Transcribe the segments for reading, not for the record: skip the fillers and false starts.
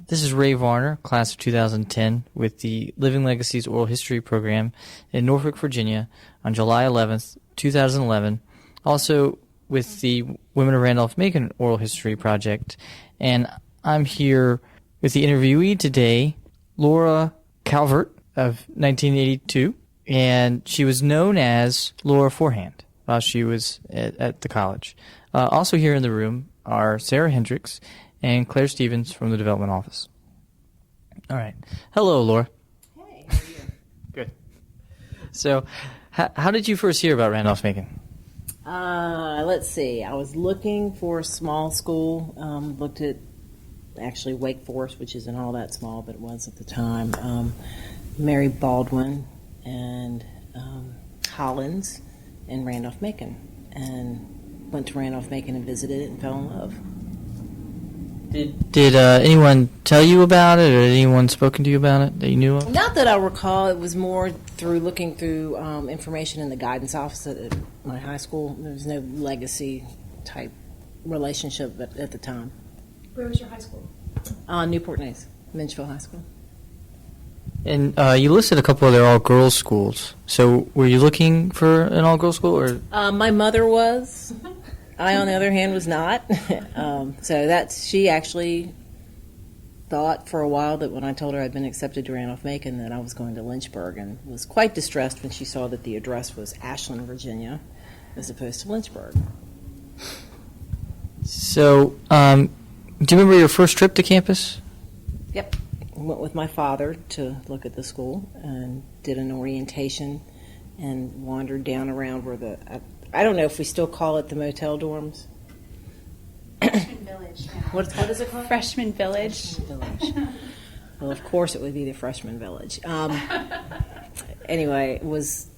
This is Ray Varner, class of 2010, with the Living Legacies Oral History Program in Norfolk, Virginia, on July 11th, 2011. Also with the Women of Randolph-Macon Oral History Project. And I'm here with the interviewee today, Laura Calvert of 1982. And she was known as Laura Forehand while she was at the college. Also here in the room are Sarah Hendricks and Claire Stevens from the Development Office. All right. Hello, Laura. Hey, how are you? Good. So, how did you first hear about Randolph-Macon? Let's see. I was looking for a small school. Looked at actually Wake Forest, which isn't all that small, but it was at the time. Mary Baldwin and Hollins and Randolph-Macon, and went to Randolph-Macon and visited it and fell in love. Did anyone tell you about it, or anyone spoken to you about it that you knew of? Not that I recall. It was more through looking through information in the guidance office at my high school. There was no legacy type relationship at the time. Where was your high school? Newport News, Minchville High School. And you listed a couple of their all-girls schools. So were you looking for an all-girls school, or? My mother was. I, on the other hand, was not. So she actually thought for a while that when I told her I'd been accepted to Randolph-Macon that I was going to Lynchburg, and was quite distressed when she saw that the address was Ashland, Virginia, as opposed to Lynchburg. So, do you remember your first trip to campus? Yep. I went with my father to look at the school and did an orientation and wandered down around where I don't know if we still call it the motel dorms. Freshman Village. Now. What is it called? Freshman Village. Well, of course it would be the Freshman Village. Anyway, was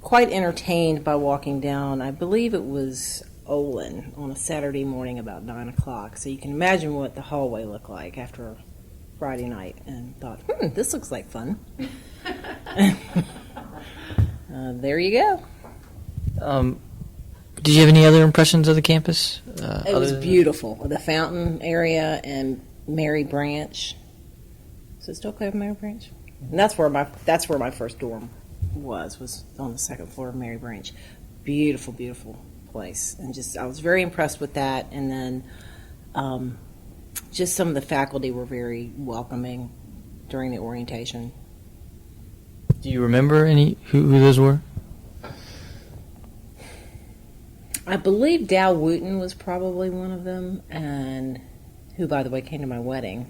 quite entertained by walking down. I believe it was Olin on a Saturday morning about 9 o'clock. So you can imagine what the hallway looked like after a Friday night, and thought, this looks like fun. There you go. Did you have any other impressions of the campus? It was beautiful. The fountain area and Mary Branch. Is it still called Mary Branch? And that's where my first dorm was on the second floor of Mary Branch. Beautiful, beautiful place. And I was very impressed with that. And then just some of the faculty were very welcoming during the orientation. Do you remember who those were? I believe Dow Wooten was probably one of them, and who, by the way, came to my wedding.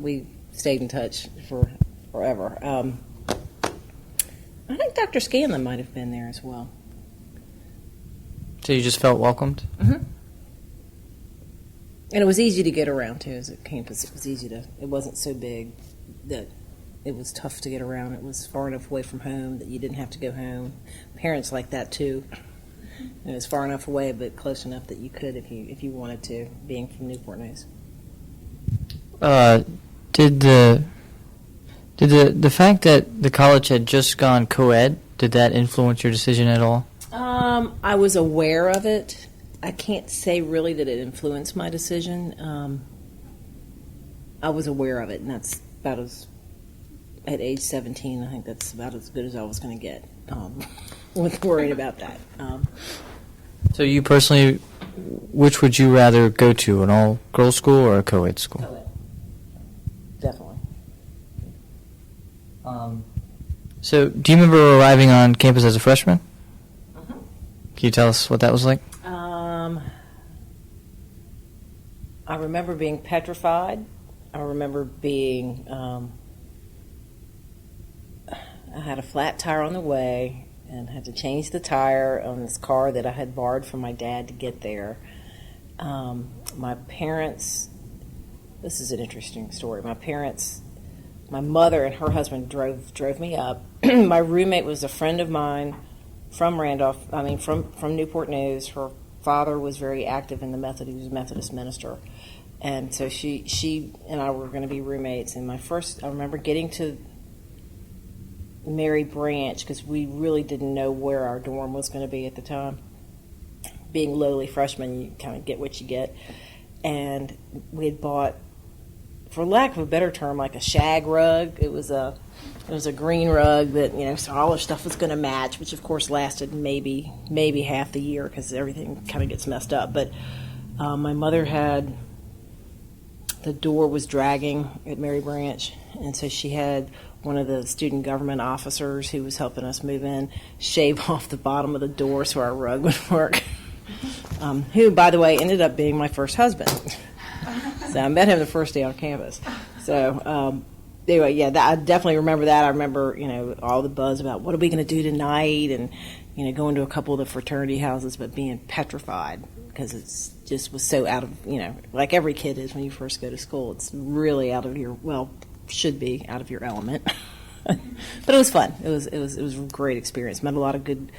We stayed in touch for forever. I think Dr. Scanlon might have been there as well. So you just felt welcomed? Mm-hmm. And it was easy to get around, too, as a campus. It wasn't so big that it was tough to get around. It was far enough away from home that you didn't have to go home. Parents like that, too. It was far enough away, but close enough that you could if you wanted to, being from Newport News. Did the fact that the college had just gone co-ed, did that influence your decision at all? I was aware of it. I can't say really that it influenced my decision. I was aware of it, and that's about at age 17, I think that's about as good as I was going to get. Was worried about that. So you personally, which would you rather go to, an all-girls school or a co-ed school? Co-ed. Definitely. So do you remember arriving on campus as a freshman? Mm-hmm. Can you tell us what that was like? I remember being petrified. I remember being, I had a flat tire on the way and had to change the tire on this car that I had borrowed from my dad to get there. My parents, this is an interesting story. My mother and her husband drove me up. My roommate was a friend of mine from from Newport News. Her father was very active in the Methodist. He was a Methodist minister. And so she and I were going to be roommates. And I remember getting to Mary Branch, because we really didn't know where our dorm was going to be at the time. Being lowly freshmen, you kind of get what you get. And we had bought for lack of a better term, like a shag rug. It was a green rug that, so all our stuff was going to match, which of course lasted maybe half the year because everything kind of gets messed up. But my mother the door was dragging at Mary Branch, and so she had one of the student government officers who was helping us move in shave off the bottom of the door so our rug would work. Who, by the way, ended up being my first husband. So I met him the first day on campus. So anyway, yeah, I definitely remember that. I remember, all the buzz about what are we going to do tonight, and going to a couple of the fraternity houses, but being petrified because it's just was so out of, like every kid is when you first go to school. It's really out of should be out of your element. But it was fun. It was a great experience. Met a lot of good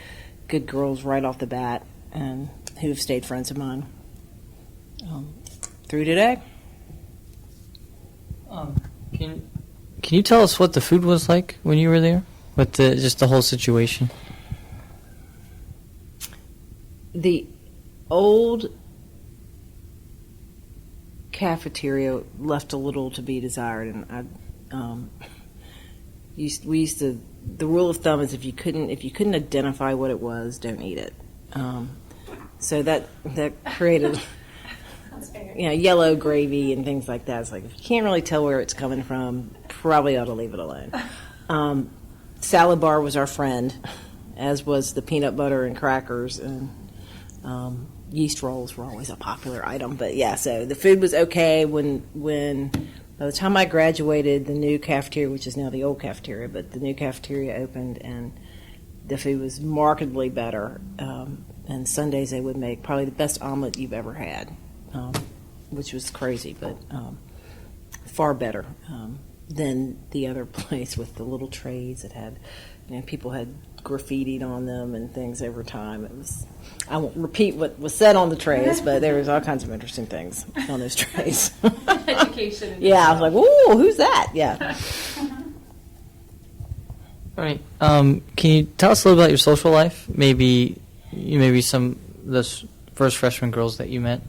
girls right off the bat, and who have stayed friends of mine through today. Can you tell us what the food was like when you were there, with just the whole situation? The old cafeteria left a little to be desired, and we used to. The rule of thumb is if you couldn't identify what it was, don't eat it. So that created yellow gravy and things like that. It's like if you can't really tell where it's coming from, probably ought to leave it alone. Salad bar was our friend, as was the peanut butter and crackers, and yeast rolls were always a popular item. But yeah, so the food was okay when by the time I graduated, the new cafeteria, which is now the old cafeteria, but the new cafeteria opened, and the food was markedly better. And Sundays they would make probably the best omelet you've ever had, which was crazy, but far better than the other place with the little trays that had, people had graffitied on them and things over time. I won't repeat what was said on the trays, but there was all kinds of interesting things on those trays. Education. Yeah, I was like, "Ooh, who's that?" Yeah. All right. Can you tell us a little about your social life? Maybe some of the first freshman girls that you met.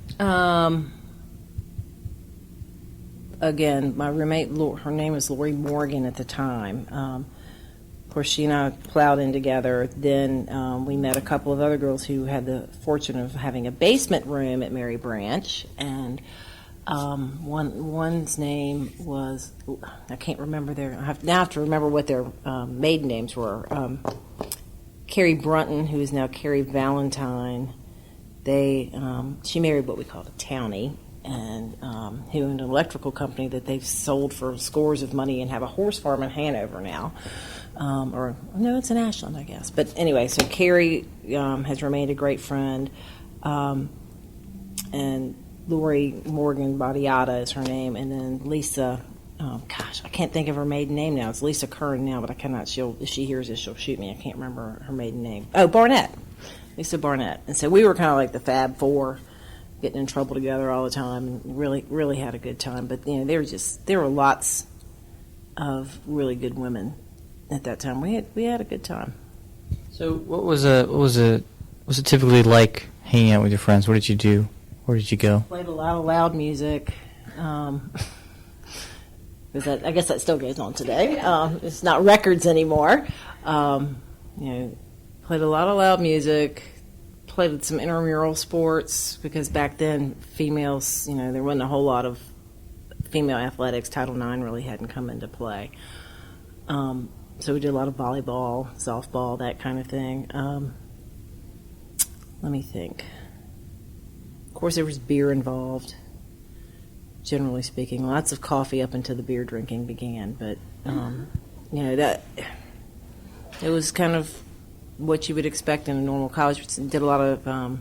Again, my roommate, her name was Lori Morgan at the time. Of course, she and I plowed in together. Then we met a couple of other girls who had the fortune of having a basement room at Mary Branch, and one's name was, I can't remember I have to remember what their maiden names were. Carrie Brunton, who is now Carrie Valentine. She married what we called a townie, and who owned an electrical company that they've sold for scores of money and have a horse farm in Hanover now. Or no, it's in Ashland, I guess. But anyway, so Carrie has remained a great friend, and Lori Morgan Badiata is her name, and then Lisa. I can't think of her maiden name now. It's Lisa Curran now, but I cannot. If she hears this, she'll shoot me. I can't remember her maiden name. Oh, Barnett, Lisa Barnett. And so we were kind of like the Fab Four, getting in trouble together all the time, and really had a good time. But there were lots of really good women at that time. We had a good time. So what was it typically like hanging out with your friends? What did you do? Where did you go? Played a lot of loud music. I guess that still goes on today. It's not records anymore. Played a lot of loud music. Played some intramural sports because back then females, there wasn't a whole lot of female athletics. Title IX really hadn't come into play. So we did a lot of volleyball, softball, that kind of thing. Let me think. Of course, there was beer involved. Generally speaking, lots of coffee up until the beer drinking began. But that it was kind of what you would expect in a normal college. We did a lot of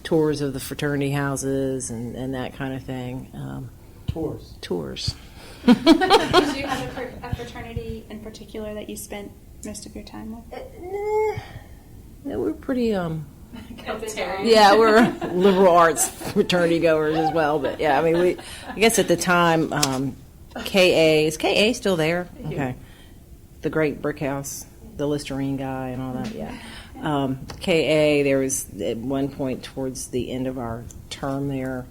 tours of the fraternity houses and that kind of thing. Tours. Did you have a fraternity in particular that you spent most of your time with? Yeah, we're pretty Yeah, we're liberal arts fraternity goers as well. But yeah, I mean, I guess at the time, KA, is KA still there? Okay. The great brick house, the Listerine guy and all that, yeah. KA, there was at one point towards the end of our term there,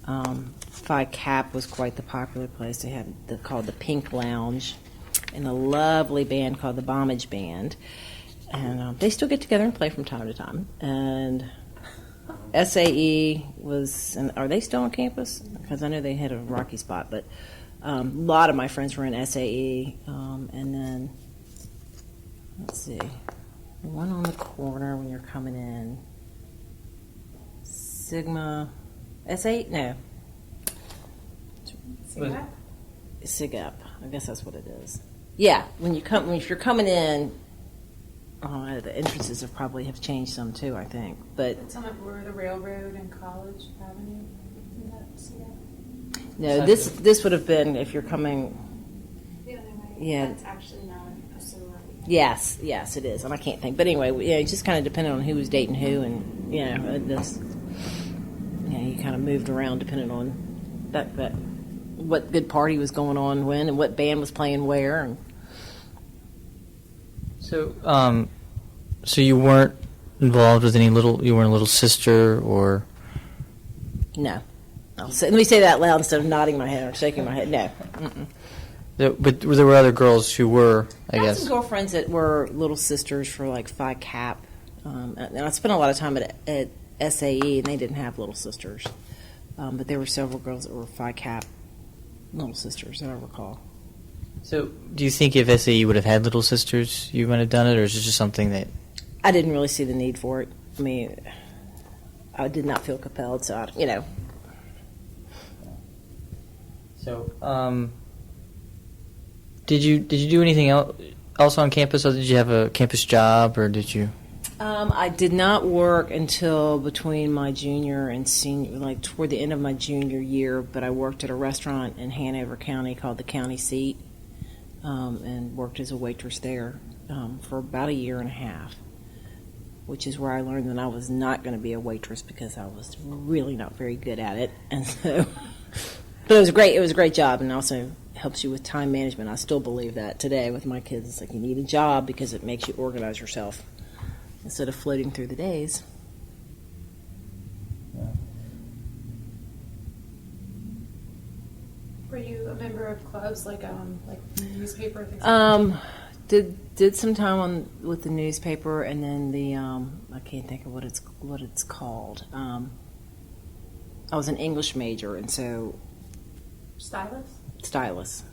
Phi Cap was quite the popular place. They had called the Pink Lounge, and a lovely band called the Bombage Band. And they still get together and play from time to time. And SAE was, and are they still on campus? Because I know they had a rocky spot, but a lot of my friends were in SAE. And then, let's see, the one on the corner when you're coming in, Sigma, S8? No. Sig Up. I guess that's what it is. Yeah, if you're coming in, the entrances have changed some too, I think. But It's on where the railroad and College Avenue. Isn't that Sig Up? no, this would have been if you're coming. The other way. Yeah. That's actually not a sorority. Yes, it is, and I can't think. But anyway, it just kind of depended on who was dating who, and you kind of moved around depending on that what good party was going on when, and what band was playing where. And so you weren't involved with you weren't a little sister or? no, let me say that loud instead of nodding my head or shaking my head. No. But there were other girls who were, I I had guess. some girlfriends that were little sisters for like Phi Cap, and I spent a lot of time at SAE, and they didn't have little sisters, but there were several girls that were Phi Cap little sisters that I recall. So do you think if SAE would have had little sisters, you might have done it, or is it just something that? I didn't really see the need for it. I mean, I did not feel compelled, so So, did you do anything else on campus, or did you have a campus job, or did you? I did not work until between my junior and senior, like toward the end of my junior year, but I worked at a restaurant in Hanover County called the County Seat, and worked as a waitress there for about a year and a half, which is where I learned that I was not going to be a waitress because I was really not very good at it. And so, but it was great. It was a great job, and also helps you with time management. I still believe that today with my kids. It's like you need a job because it makes you organize yourself instead of floating through the days. Were you a member of clubs like newspaper things? Did some time with the newspaper, and then the I can't think of what it's called. I was an English major, and so stylist.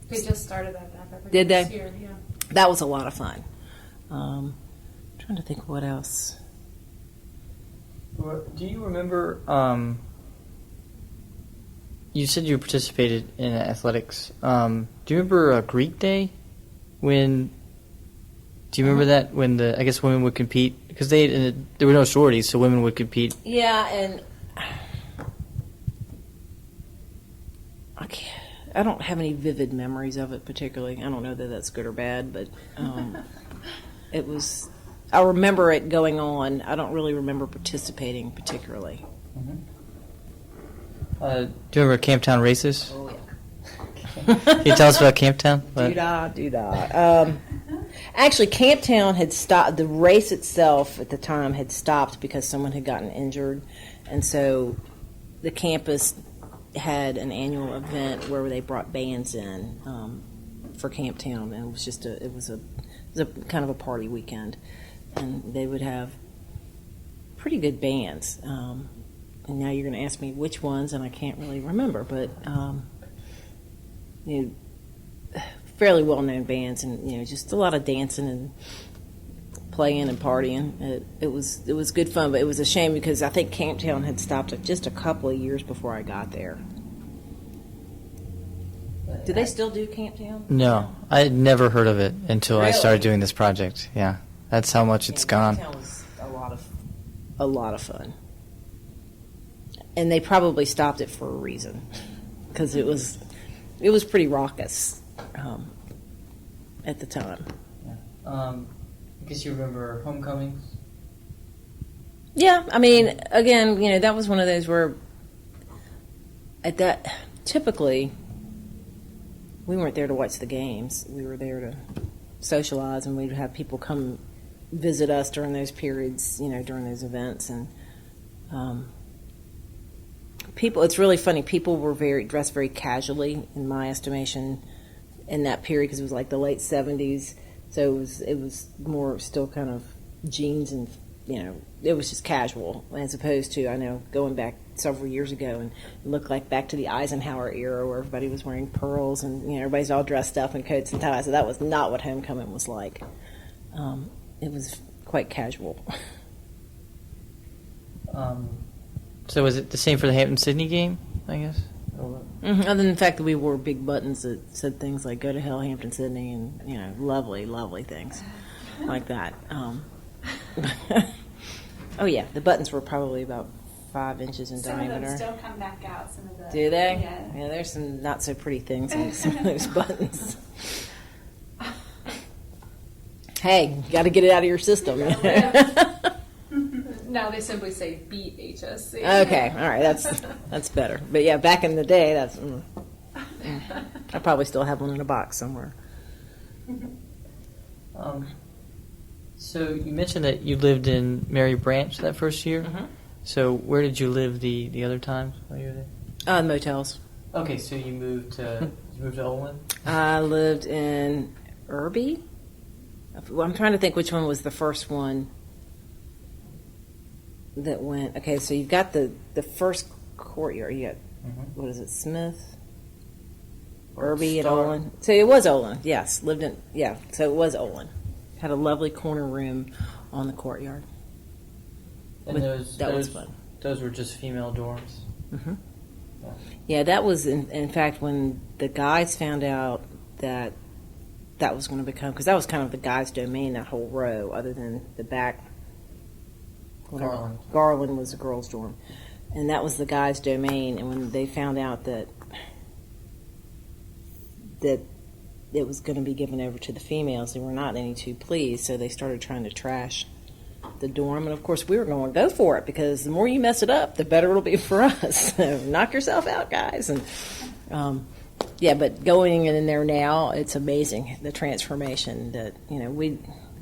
They just started that back up. Did they? This year, yeah. That was a lot of fun. Trying to think of what else. Do you remember? You said you participated in athletics. Do you remember Greek Day? Do you remember that when I guess women would compete because there were no sororities, so women would compete. Yeah, and I don't have any vivid memories of it particularly. I don't know that that's good or bad, but it was. I remember it going on. I don't really remember participating particularly. Mm-hmm. Do you remember Camptown races? Oh, yeah. Can you tell us about Camptown? Doo-dah. Actually, Camptown had stopped. The race itself at the time had stopped because someone had gotten injured. And so the campus had an annual event where they brought bands in for Camptown. And it was a kind of a party weekend. And they would have pretty good bands. And now you're going to ask me which ones, and I can't really remember. But fairly well-known bands, and just a lot of dancing and playing and partying. It was good fun, but it was a shame because I think Camptown had stopped just a couple of years before I got there. Do they still do Camptown? No, I had never heard of it until I started Really? doing this project. Yeah, that's how much it's gone. Camptown was a lot of fun, and they probably stopped it for a reason because it was pretty raucous at the time. I guess you remember homecomings. Yeah, I mean, again, that was one of those where typically we weren't there to watch the games. We were there to socialize, and we'd have people come visit us during those periods, during those events. And people. It's really funny. People were dressed very casually, in my estimation, in that period because it was like the late 70s. So it was more still kind of jeans and it was just casual as opposed to I know going back several years ago and it looked like back to the Eisenhower era where everybody was wearing pearls and everybody's all dressed up in coats and ties. So that was not what homecoming was like. It was quite casual. So was it the same for the Hampton-Sydney game, I guess? Mm-hmm. Other than the fact that we wore big buttons that said things like "Go to hell, Hampton-Sydney," and lovely, lovely things like that. Oh yeah, the buttons were probably about 5 inches in Some diameter. of them still come back out. Some of the Do they? Yeah. There's some not so pretty things on some of those buttons. Hey, got to get it out of your system. Now they simply say BHSC. Okay, all right, that's better. But yeah, back in the day, I probably still have one in a box somewhere. So you mentioned that you lived in Mary Branch that first year. Mm-hmm. So where did you live the other times while you were there? Motels. Okay, so you moved to Olin? I lived in Irby. I'm trying to think which one was the first one that went. Okay, so you've got the first courtyard. You got what is it, Smith, Irby, and Olin. So it was Olin. Yes, lived in So it was Olin. Had a lovely corner room on the courtyard. And that was fun. Those were just female dorms. Mm-hmm. Yeah, that was in fact when the guys found out that was going to become, because that was kind of the guys' domain, that whole row, other than the back. Garland was the girls' dorm, and that was the guys' domain. And when they found out that it was going to be given over to the females, they were not any too pleased. So they started trying to trash the dorm, and of course we were going to go for it because the more you mess it up, the better it'll be for us. So knock yourself out, guys. And but going in there now, it's amazing the transformation that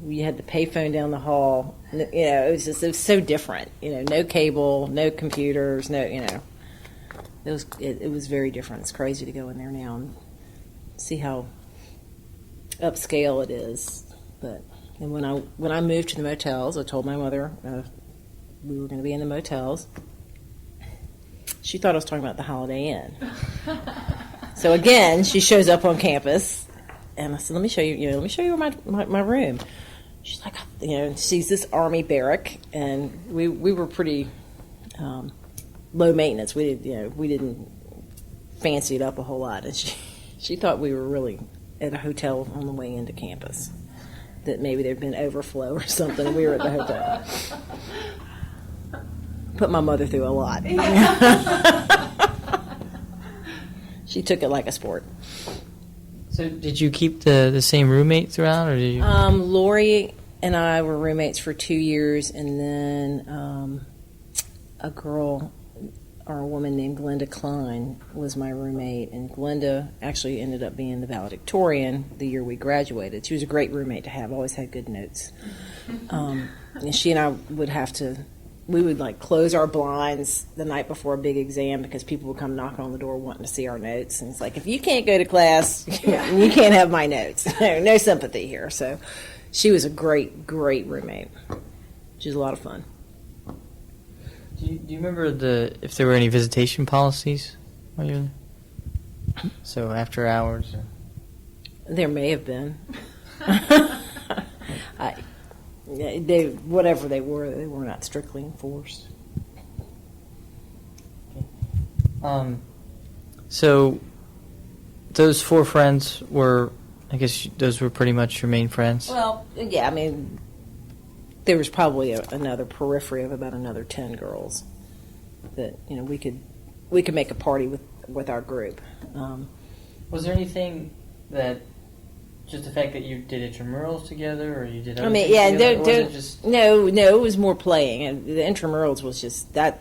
we had the payphone down the hall. It was so different. No cable, no computers, it was very different. It's crazy to go in there now and see how upscale it is. But when I moved to the motels, I told my mother we were going to be in the motels. She thought I was talking about the Holiday Inn. So again, she shows up on campus, and I said, "Let me show you. Let me show you my room." She's like, sees this army barrack, and we were pretty low maintenance. We didn't fancy it up a whole lot, and she thought we were really at a hotel on the way into campus. That maybe there'd been overflow or something, and we were at the hotel. Put my mother through a lot. She took it like a sport. So did you keep the same roommate throughout, or did you? Lori and I were roommates for 2 years, and then a girl or a woman named Glenda Klein was my roommate, and Glenda actually ended up being the valedictorian the year we graduated. She was a great roommate to have, always had good notes. And she and I we would like close our blinds the night before a big exam because people would come knocking on the door wanting to see our notes. And it's like, if you can't go to class, you can't have my notes. No sympathy here. So she was a great, great roommate. She was a lot of fun. Do you remember if there were any visitation policies while you were there? So after hours? Or? There may have been. Whatever they were not strictly enforced. Okay. So those 4 friends were, I guess those were pretty much your main friends? Well, yeah, I mean, there was probably another periphery of about another 10 girls that we could make a party with our group. Was there anything that, just the fact that you did intramurals together, or you did? I mean, yeah, no, it was more playing, and the intramurals was just that.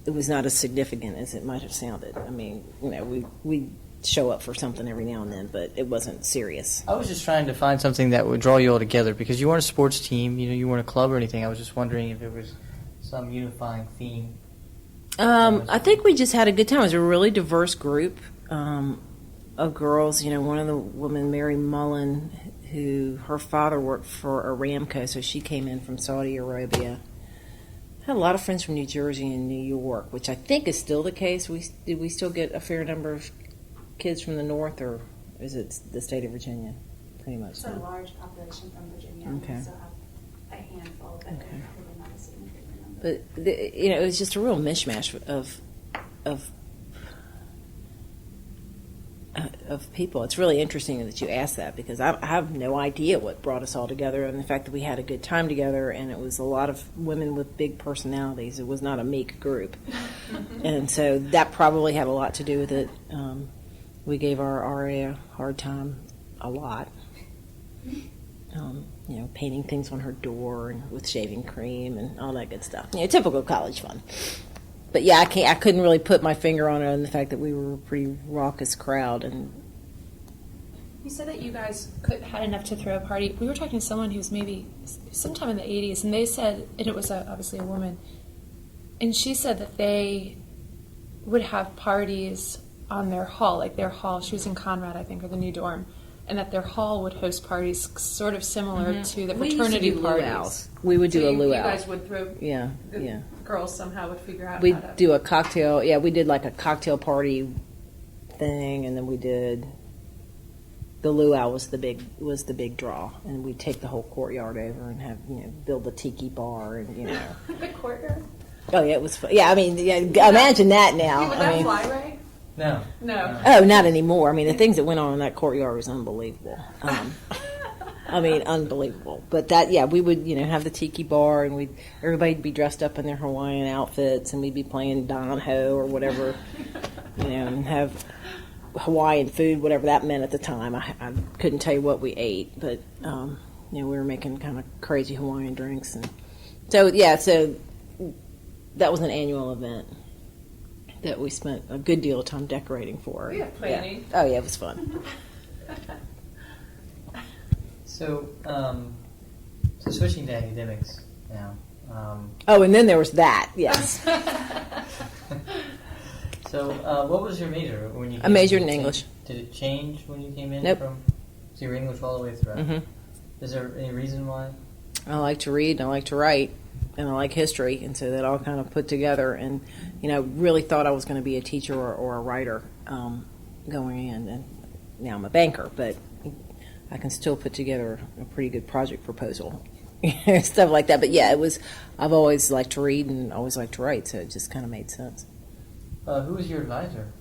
It was not as significant as it might have sounded. I mean, we show up for something every now and then, but it wasn't serious. I was just trying to find something that would draw you all together because you weren't a sports team, you weren't a club or anything. I was just wondering if there was some unifying theme I think we just had a good time. It was a really diverse group of girls. You know, one of the women, Mary Mullen, who her father worked for Aramco, so she came in from Saudi Arabia. Had a lot of friends from New Jersey and New York, which I think is still the case. Did we still get a fair number of kids from the north, or is it the state of Virginia? Pretty much. It's a large population from Virginia. Okay. We still have a handful, but Okay. probably not a significant number. But it was just a real mishmash of people. It's really interesting that you ask that, because I have no idea what brought us all together, and the fact that we had a good time together, and it was a lot of women with big personalities. It was not a meek group. And so that probably had a lot to do with it. We gave our RA a hard time a lot. You know, painting things on her door and with shaving cream and all that good stuff. You know, typical college fun. But yeah, I couldn't really put my finger on it, on the fact that we were a pretty raucous crowd. And You said that you guys had enough to throw a party. We were talking to someone who's maybe sometime in the 80s, and they said, and it was obviously a woman, and she said that they would have parties on their hall, like their hall. She was in Conrad, I think, or the new dorm, and that their hall would host parties sort of similar to the fraternity parties. We would do a luau. You guys would throw. Yeah, the yeah. Girls somehow would figure out. We'd how to do a cocktail. Yeah, we did like a cocktail party thing, and then we did the luau was the big draw, and we'd take the whole courtyard over and have build a tiki bar, and the courtyard. Oh yeah, it was fun. Yeah, I mean, yeah, imagine that now. Would I that mean, fly, Ray? No. No. oh, not anymore. I mean, the things that went on in that courtyard was unbelievable. I mean, unbelievable. But that, yeah, we would, have the tiki bar, and everybody'd be dressed up in their Hawaiian outfits, and we'd be playing Don Ho or whatever, and have Hawaiian food, whatever that meant at the time. I couldn't tell you what we ate, but we were making kind of crazy Hawaiian drinks, and so that was an annual event that we spent a good deal of time decorating for. We have planning. Yeah. Oh yeah, it was fun. So switching to academics now. Oh, and then there was that. Yes, So what was your major when you came I majored in Did English. Did it change when you came in? Nope. So you were English all the way through. Mhm. Is there any reason why? I like to read, and I like to write, and I like history, and so that all kind of put together. And really thought I was going to be a teacher or a writer going in, and now I'm a banker, but I can still put together a pretty good project proposal, stuff like that. But yeah, I've always liked to read and always liked to write, so it just kind of made sense. Who was your advisor?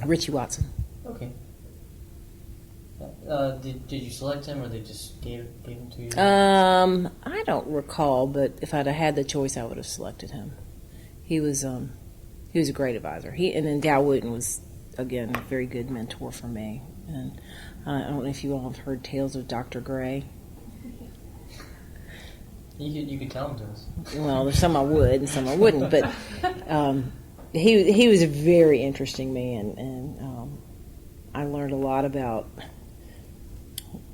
Richie Watson. Okay. Did you select him, or they just gave him to you? I don't recall, but if I'd have had the choice, I would have selected him. He was a great advisor. And then Dow Wooten was, again, a very good mentor for me. And I don't know if you all have heard tales of Dr. Gray. You could tell him to us. Well, there's some I would and some I wouldn't, but he was a very interesting man, and I learned a lot about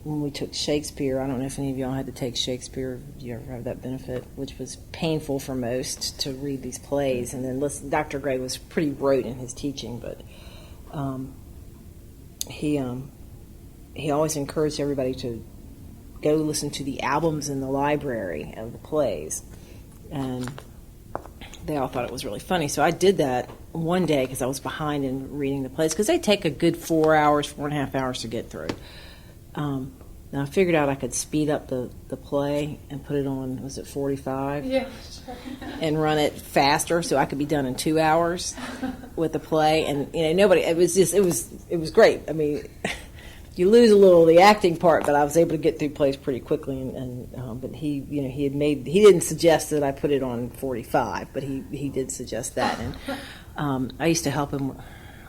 when we took Shakespeare. I don't know if any of y'all had to take Shakespeare. Did you ever have that benefit? Which was painful for most, to read these plays. And then listen, Dr. Gray was pretty rote in his teaching, but he always encouraged everybody to go listen to the albums in the library of the plays. And they all thought it was really funny. So I did that one day because I was behind in reading the plays, because they take a good 4.5 hours to get through. Now I figured out I could speed up the play and put it on, was it 45? Yeah, sure. And run it faster so I could be done in 2 hours with the play. And nobody, it was great. I mean, you lose a little of the acting part, but I was able to get through plays pretty quickly. But he didn't suggest that I put it on 45, but he did suggest that. And I used to help him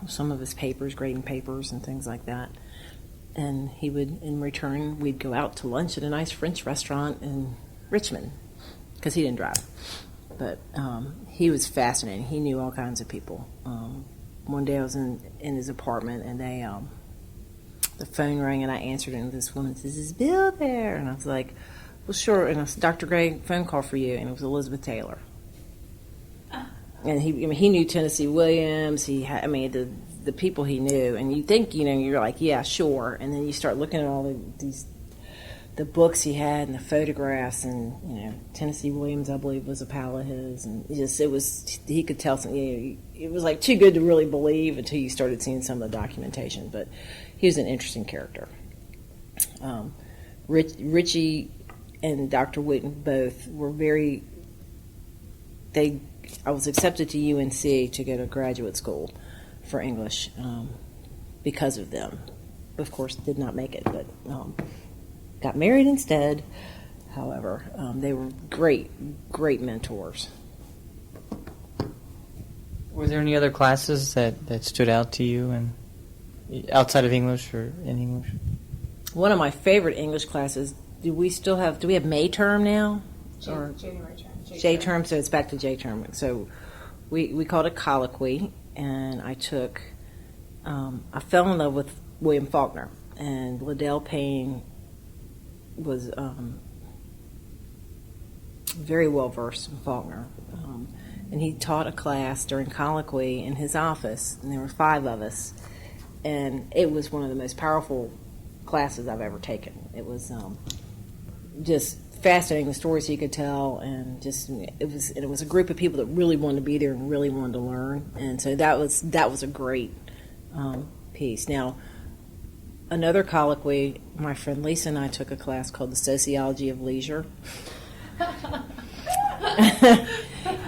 with some of his papers, grading papers and things like that. And he would, in return, we'd go out to lunch at a nice French restaurant in Richmond, because he didn't drive. But he was fascinating. He knew all kinds of people. One day I was in his apartment, and the phone rang, and I answered it, and this woman says, "Is Bill there?" And I was like, "Well, sure." And I said, "Dr. Gray, phone call for you." And it was Elizabeth Taylor. and he knew Tennessee Williams. He had, the people he knew, and you think, you're like, yeah, sure, and then you start looking at all the books he had and the photographs, and Tennessee Williams, I believe, was a pal of his, and he could tell something. It was like too good to really believe until you started seeing some of the documentation. But he was an interesting character. Richie and Dr. Witten both were very. I was accepted to UNC to go to graduate school for English because of them. Of course, did not make it, but got married instead. However, they were great mentors. Were there any other classes that stood out to you, and outside of English or in English? One of my favorite English classes. Do we have May term now? January term. J term, so it's back to J term. So we called it colloquy, and I fell in love with William Faulkner, and Liddell Payne was very well versed in Faulkner. And he taught a class during colloquy in his office, and there were 5 of us, and it was one of the most powerful classes I've ever taken. It was just fascinating, the stories he could tell, and it was a group of people that really wanted to be there and really wanted to learn, and so that was a great piece. Now, another colloquy, my friend Lisa and I took a class called the Sociology of Leisure.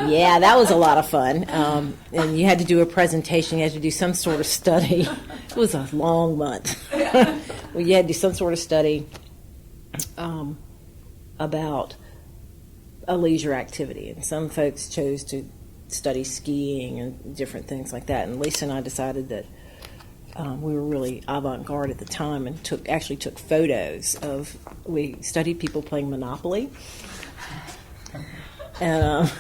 Yeah, that was a lot of fun. And you had to do a presentation. You had to do some sort of study. It was a long month. Well, you had to do some sort of study about a leisure activity. And some folks chose to study skiing and different things like that. And Lisa and I decided that we were really avant-garde at the time and actually took photos of. We studied people playing Monopoly. And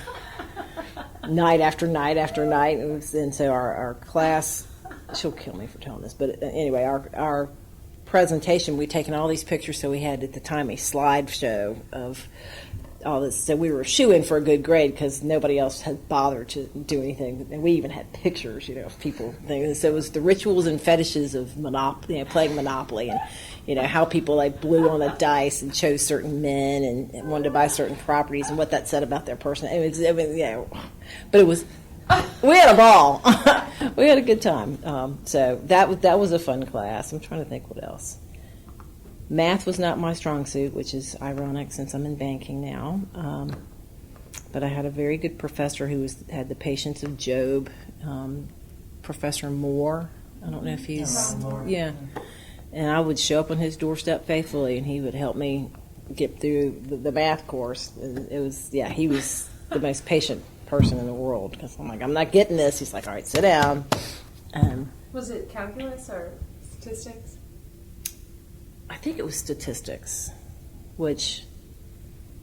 night after night after night, and so our class, she'll kill me for telling this, but anyway, our presentation, we'd taken all these pictures, so we had at the time a slideshow of all this, so we were shoo-in for a good grade because nobody else had bothered to do anything, and we even had pictures, of people. So it was the rituals and fetishes of playing Monopoly, and how people blew on the dice and chose certain men and wanted to buy certain properties and what that said about their person. But it was, we had a ball. We had a good time. So that was a fun class. I'm trying to think what else. Math was not my strong suit, which is ironic since I'm in banking now. But I had a very good professor who had the patience of Job, Professor Moore. I don't know if he's... Yeah. And I would show up on his doorstep faithfully, and he would help me get through the math course. And it was, he was the most patient person in the world. Because I'm like, I'm not getting this. He's like, all right, sit down. Was it calculus or statistics? I think it was statistics, which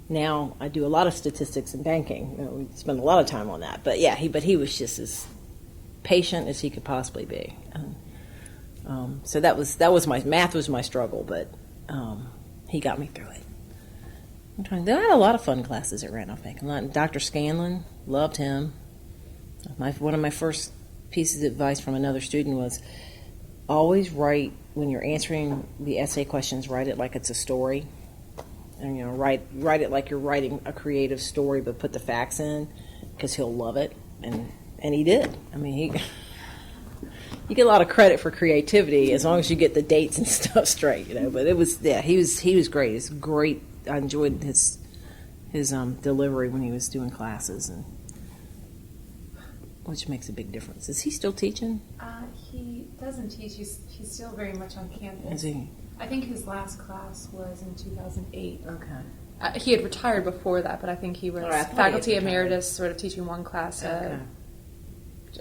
now I do a lot of statistics in banking. We spend a lot of time on that. But he was just as patient as he could possibly be. So that was my math was my struggle, but he got me through it. I had a lot of fun classes at Randolph Banking. Dr. Scanlon, loved him. One of my first pieces of advice from another student was always write, when you're answering the essay questions, write it like it's a story. And write it like you're writing a creative story, but put the facts in, because he'll love it. And he did. You get a lot of credit for creativity as long as you get the dates and stuff straight, But it was, he was great. It's great. I enjoyed his delivery when he was doing classes, and which makes a big difference. Is he still teaching? He doesn't teach. He's still very much on campus. Is he? I think his last class was in 2008. Okay. He had retired before that, but I think he was faculty emeritus, sort of teaching one class. Okay.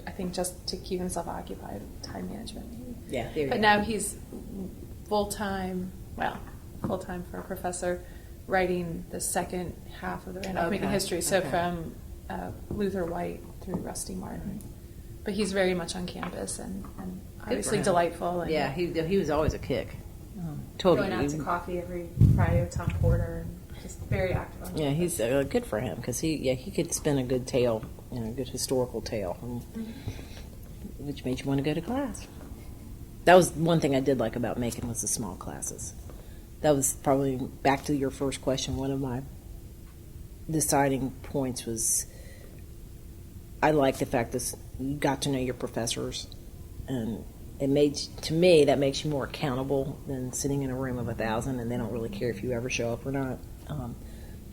I think just to keep himself occupied, time management. Yeah, there you but go. now he's full-time for a professor, writing the second half of the Randolph Macon history, so from Luther White through Rusty Martin. But he's very much on campus and obviously delightful. And he was always a kick. Going out to coffee every Friday with Tom Porter, and just very active on campus. Yeah, he's good for him, because he could spin a good tale good historical tale, which made you want to go to class. That was one thing I did like about Macon was the small classes. That was probably, back to your first question, one of my deciding points was I like the fact that you got to know your professors, and it made, to me, that makes you more accountable than sitting in a room of 1,000 and they don't really care if you ever show up or not.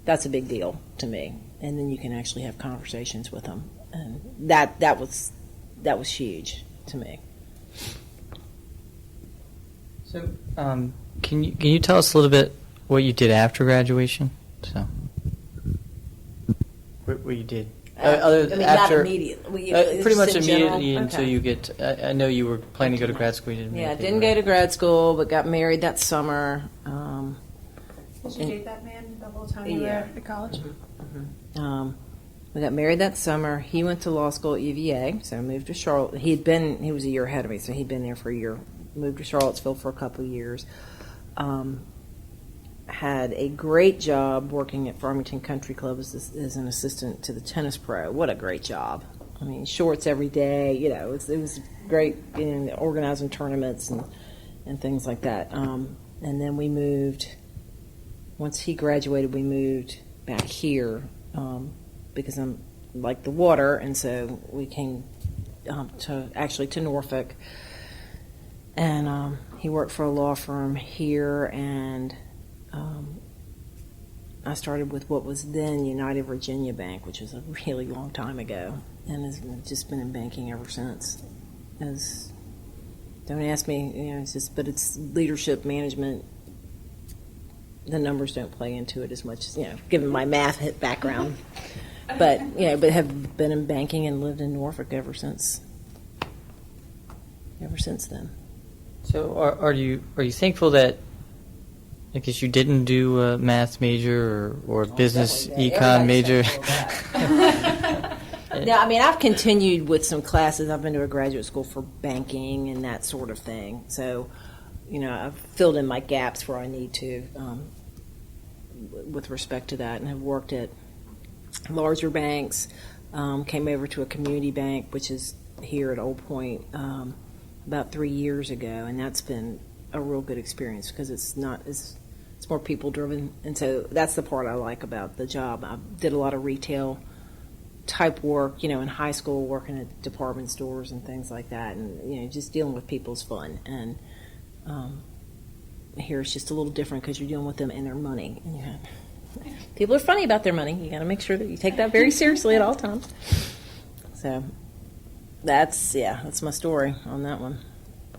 That's a big deal to me, and then you can actually have conversations with them, and that was huge to me. So, can you tell us a little bit what you did after graduation? So, what you did? Not immediately. Pretty much in general? immediately until Okay. you get. I know you were planning to go to grad school. You didn't. Yeah, make it, didn't right? go to grad school, but got married that summer. Did you date that man the whole time you were Yeah. at college? We got married that summer. He went to law school at UVA, so I moved to Charlotte. He was a year ahead of me, so he'd been there for a year. Moved to Charlottesville for a couple of years. Had a great job working at Farmington Country Club as an assistant to the tennis pro. What a great job. I mean, shorts every day, it was great, organizing tournaments and things like that. And then we moved, once he graduated, we moved back here because I'm like the water, and so we came to Norfolk. And he worked for a law firm here, and I started with what was then United Virginia Bank, which was a really long time ago, and has just been in banking ever since. Don't ask me, but it's leadership, management. The numbers don't play into it as much as, given my math background. But have been in banking and lived in Norfolk ever since then. So, are you thankful that, I guess, you didn't do a math major or a business econ major? Yeah, I mean, I've continued with some classes. I've been to a graduate school for banking and that sort of thing. So, I've filled in my gaps where I need to with respect to that, and have worked at larger banks. Came over to a community bank, which is here at Old Point, about 3 years ago, and that's been a real good experience because it's more people driven, and so that's the part I like about the job. I did a lot of retail type work, in high school, working at department stores and things like that, and just dealing with people is fun. And here it's just a little different because you're dealing with them and their money. And people are funny about their money. You got to make sure that you take that very seriously at all times. So that's my story on that one.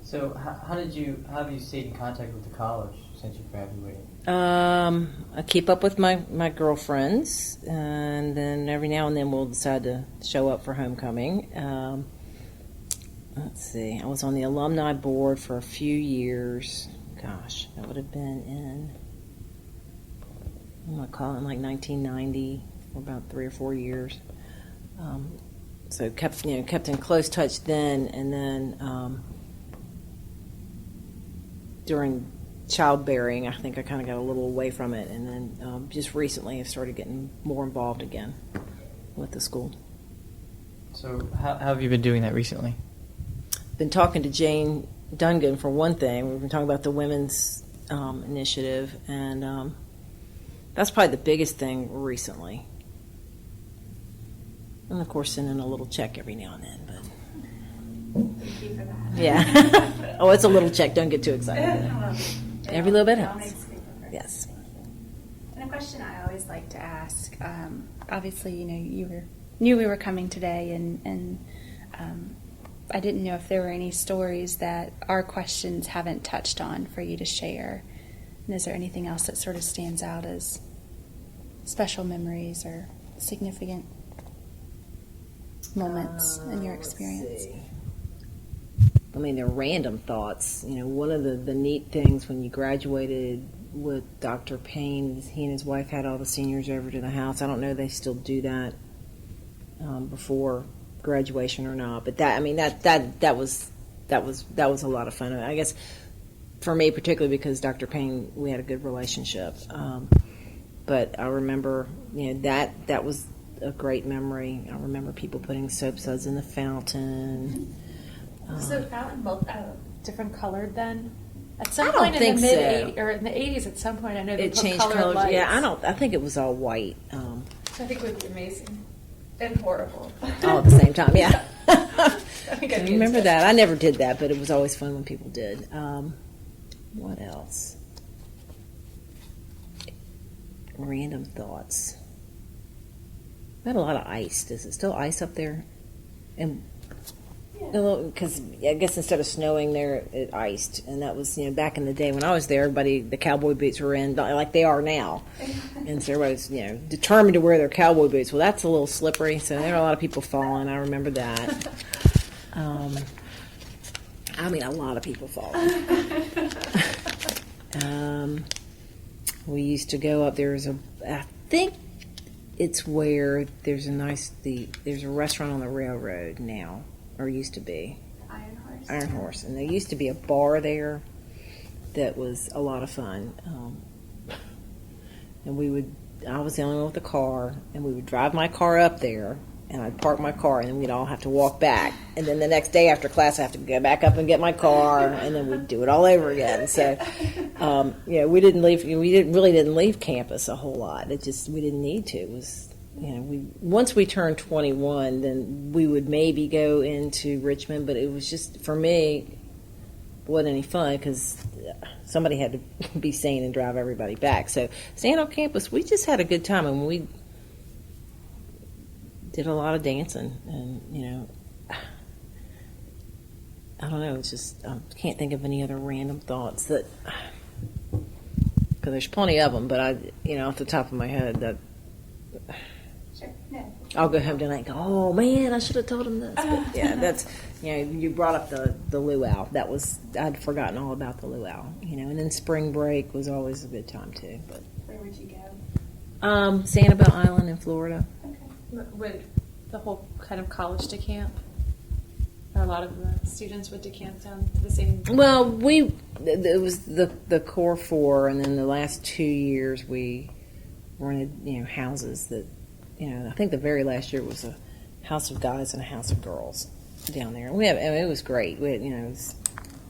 So, how have you stayed in contact with the college since you graduated? I keep up with my girlfriends, and then every now and then we'll decide to show up for homecoming. Let's see. I was on the alumni board for a few years. Gosh, that would have been in, I'm going to call it like 1990, for about 3 or 4 years. So kept in close touch then, and then during childbearing, I think I kind of got a little away from it, and then just recently I've started getting more involved again with the school. So how have you been doing that recently? Been talking to Jane Dungan for one thing. We've been talking about the women's initiative, and that's probably the biggest thing recently. And of course, sending a little check every now and then, but Thank you for that. yeah. Oh, it's a little check. Don't get too excited. Every little bit It all helps. makes a big difference. Yes. And a question I always like to ask, obviously, you knew we were coming today, and I didn't know if there were any stories that our questions haven't touched on for you to share. And is there anything else that sort of stands out as special memories or significant moments in your experience? Let's see. I mean, they're random thoughts. One of the neat things when you graduated with Dr. Payne is he and his wife had all the seniors over to the house. I don't know if they still do that before graduation or not, but that was a lot of fun. I guess for me particularly because Dr. Payne, we had a good relationship. But I remember, that was a great memory. I remember people putting soap suds in the fountain. So fountain both different colored then? At some I don't point in think the mid so. 80s, or in the 80s, at some point I know they It put changed colored colors. lights. Yeah, I think it was all white. Which I think would be amazing and horrible. All at the same time, yeah. I think I I'd be remember into that. I never did that, but it was always fun when people did. What else? Random thoughts. We had a lot of ice. Is it still ice up there? And because I guess instead of snowing there, it iced, and that was back in the day when I was there. Everybody, the cowboy boots were in like they are now, and so everybody's determined to wear their cowboy boots. Well, that's a little slippery, so there were a lot of people falling. I remember that. I mean, a lot of people falling. We used to go up. I think it's where there's a restaurant on the railroad now, or used to be. Iron Horse. And there used to be a bar there that was a lot of fun. And I was the only one with a car, and we would drive my car up there, and I'd park my car, and then we'd all have to walk back. And then the next day after class, I have to go back up and get my car, and then we'd do it all over again. So, we didn't leave campus a whole lot. We didn't need to. It was, once we turned 21, then we would maybe go into Richmond, but it was just, for me, wasn't any fun because somebody had to be sane and drive everybody back. So staying on campus, we just had a good time, and we did a lot of dancing, and I don't know. It's just I can't think of any other random thoughts because there's plenty of them. But off the top of my head, that Sure. No. I'll go home tonight and go, oh man, I should have told him this. But yeah, that's you brought up the luau. I'd forgotten all about the luau. And then spring break was always a good time too. But Where would you go? Sanibel Island in Florida. Would the whole kind of college to camp? Or a lot of the students would decamp down to the same... Well, it was the core four, and then the last 2 years we rented, houses that, I think the very last year was a house of guys and a house of girls down there. And it was great. We had,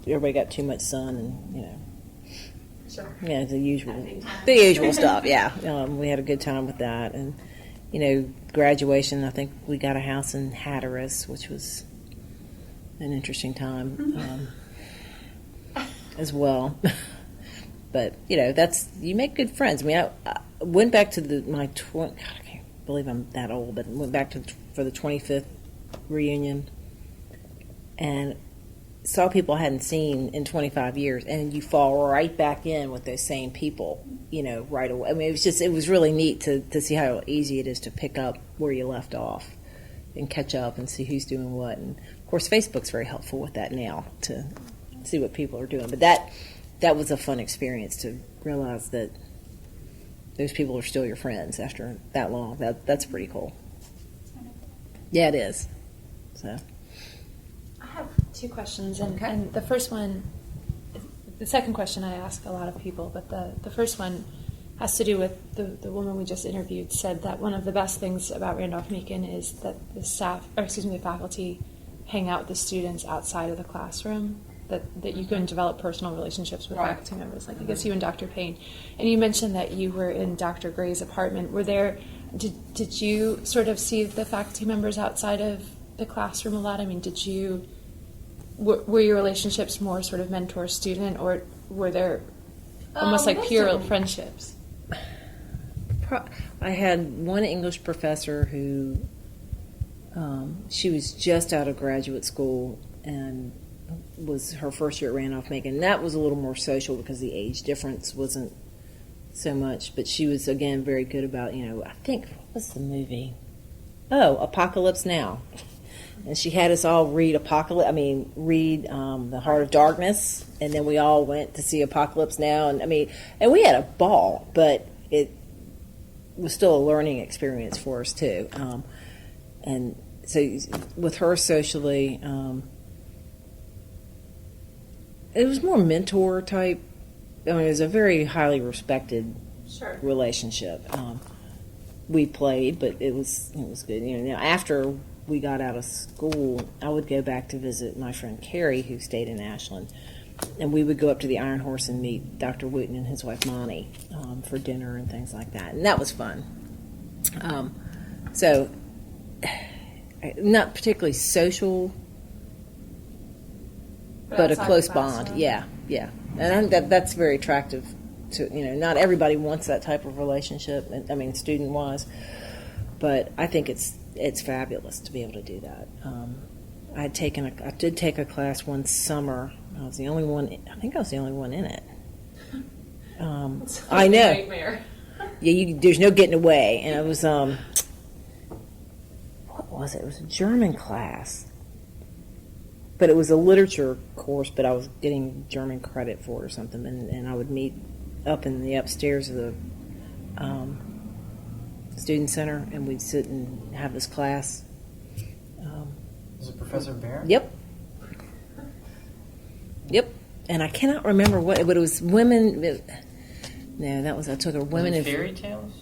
everybody got too much sun and, Sure. yeah, the usual stuff, yeah. We had a good time with that. And, graduation, I think we got a house in Hatteras, which was an interesting time as well. But you make good friends. I mean, I went back to I can't believe I'm that old, but went back for the 25th reunion and saw people I hadn't seen in 25 years, and you fall right back in with those same people, right away. I mean, it was really neat to see how easy it is to pick up where you left off and catch up and see who's doing what. And of course, Facebook's very helpful with that now to see what people are doing. But that was a fun experience to realize that those people are still your friends after that long. That's pretty cool. Yeah, it is. So. I have two questions, and the first one, the second question I ask a lot of people, but the first one has to do with the woman we just interviewed said that one of the best things about Randolph-Macon is that the faculty hang out with the students outside of the classroom, that you can develop personal relationships with faculty members, like I guess you and Dr. Payne. And you mentioned that you were in Dr. Gray's apartment. Did you sort of see the faculty members outside of the classroom a lot? I mean, were your relationships more sort of mentor-student, or were there almost like pure friendships? I had one English professor who, she was just out of graduate school and was her first year at Randolph-Macon. That was a little more social because the age difference wasn't so much, but she was, again, very good about, I think, what was the movie? Oh, Apocalypse Now. And she had us all read The Heart of Darkness, and then we all went to see Apocalypse Now, and we had a ball, but it was still a learning experience for us too. And so with her socially, it was more mentor type. It was a very highly respected relationship. we played, but it was good. Now after we got out of school, I would go back to visit my friend Carrie, who stayed in Ashland, and we would go up to the Iron Horse and meet Dr. Wooten and his wife Monty for dinner and things like that, and that was fun. So, not particularly social, but a close bond. Yeah, and I think that's very attractive. Not everybody wants that type of relationship. I mean, student-wise, but I think it's fabulous to be able to do that. I did take a class one summer. I was the only one. I think I was the only one in it. I know. Nightmare. Yeah, there's no getting away. And it was what was it? It was a German class, but it was a literature course. But I was getting German credit for it or something, and I would meet up in the upstairs of the student center, and we'd sit and have this class. Was it Professor Barrett? Yep. And I cannot remember what, but it was women. No, that was I took a women Was in it fairy tales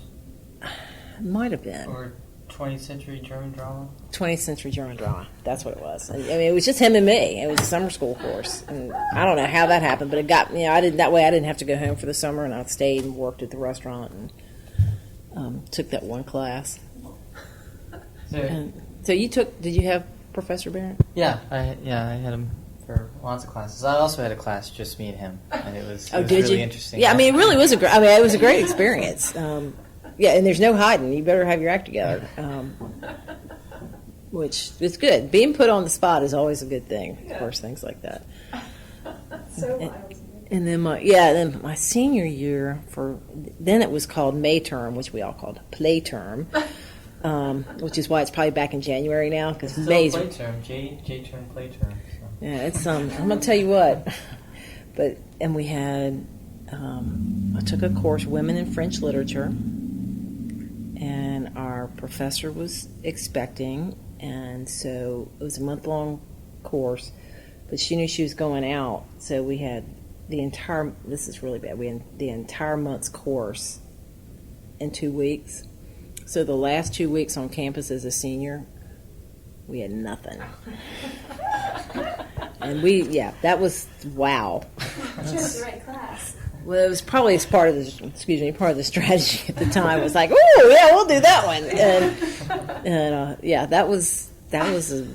It might have been or 20th century German drama. 20th century German drama. That's what it was. I mean, it was just him and me. It was a summer school course, and I don't know how that happened, but it got me. I didn't that way. I didn't have to go home for the summer, and I stayed and worked at the restaurant and took that one class. So you took? Did you have Professor Barrett? Yeah, I had him for lots of classes. I also had a class just me and him, and it was did really you? interesting. Yeah, I mean, it really was it was a great experience. Yeah, and there's no hiding. You better have your act together, which is good. Being put on the spot is always a good thing. Of course, things like that. So wild. And then my senior year then it was called May term, which we all called play term, which is why it's probably back in January now because May's play term, J term, play term. So. Yeah, it's I'm gonna tell you what, and we had I took a course, Women in French Literature, and our professor was expecting, and so it was a month-long course, but she knew she was going out, so we had this is really bad, we had the entire month's course in 2 weeks. So the last 2 weeks on campus as a senior, we had nothing. And that was wow. Chose the right class. Well, it was probably part of the strategy at the time. It was like, oh yeah, we'll do that one. And that was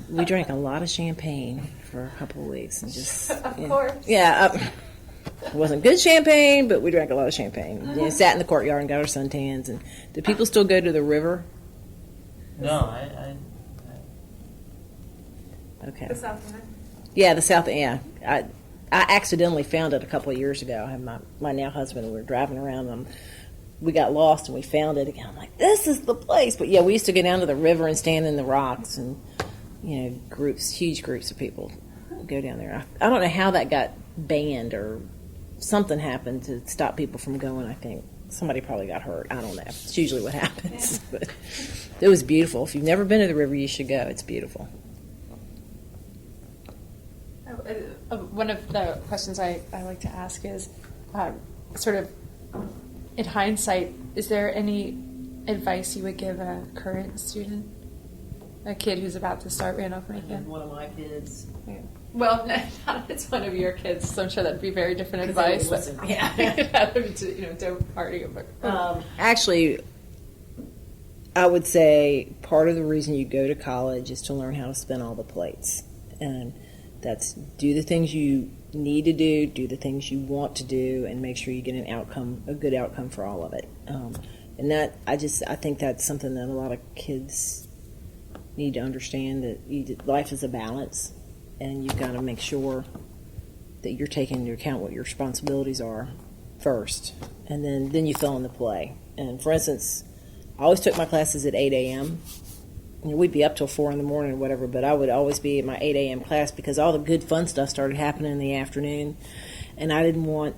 we drank a lot of champagne for a couple of weeks and just Of course. it wasn't good champagne, but we drank a lot of champagne. Sat in the courtyard and got our suntans. And do people still go to the river? No, I Okay. The South End. Yeah, the South. Yeah, I accidentally found it a couple of years ago. I had my now husband, and we were driving around, and we got lost, and we found it again. I'm like, this is the place. But yeah, we used to go down to the river and stand in the rocks, and huge groups of people go down there. I don't know how that got banned or something happened to stop people from going. I think somebody probably got hurt. I don't know. It's usually what happens. But it was beautiful. If you've never been to the river, you should go. It's beautiful. One of the questions I like to ask is sort of in hindsight, is there any advice you would give a current student, a kid who's about to start Randolph Macon? One of my kids. Yeah. Well, not if it's one of your kids, so I'm sure that'd be very different advice. Yeah. Don't party. But, actually, I would say part of the reason you go to college is to learn how to spin all the plates. And that's do the things you need to do the things you want to do, and make sure you get a good outcome for all of it. And that I think that's something that a lot of kids need to understand, that life is a balance, and you've got to make sure that you're taking into account what your responsibilities are first, and then you fill in the play. And for instance, I always took my classes at 8 a.m. We'd be up till 4 in the morning or whatever, but I would always be at my 8 a.m. class because all the good fun stuff started happening in the afternoon, and I didn't want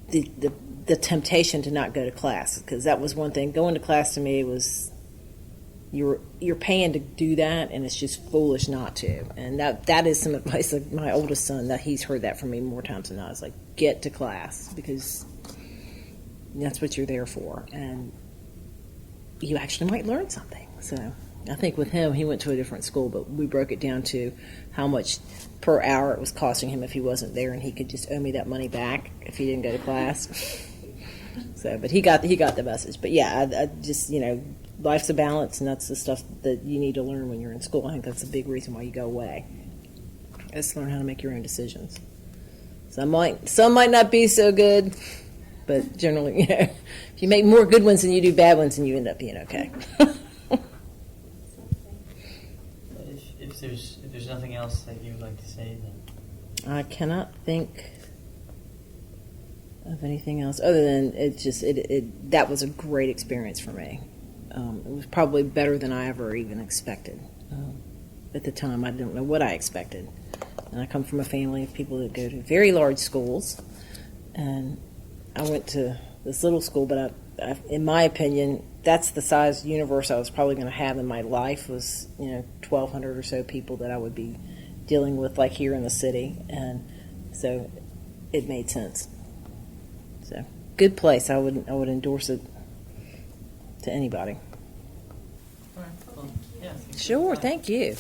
the temptation to not go to class, because that was one thing. Going to class to me was you're paying to do that, and it's just foolish not to. And that is some advice of my oldest son, that he's heard that from me more times than not. It's like, get to class, because that's what you're there for. And you actually might learn something. So I think with him, he went to a different school, but we broke it down to how much per hour it was costing him if he wasn't there, and he could just owe me that money back if he didn't go to class. So, but he got the message. But yeah, I just, life's a balance, and that's the stuff that you need to learn when you're in school. I think that's a big reason why you go away. Just learn how to make your own decisions. Some might not be so good, but generally, if you make more good ones than you do bad ones, then you end up being okay. If there's nothing else that you would like to say, then I cannot think of anything else other than that was a great experience for me. It was probably better than I ever even expected. At the time, I didn't know what I expected. And I come from a family of people that go to very large schools, and I went to this little school, but in my opinion, that's the size universe I was probably going to have in my life was, 1,200 or so people that I would be dealing with, like here in the city, and so it made sense. So good place. I would endorse it to anybody. all right. Well, yeah. Sure. Thank you.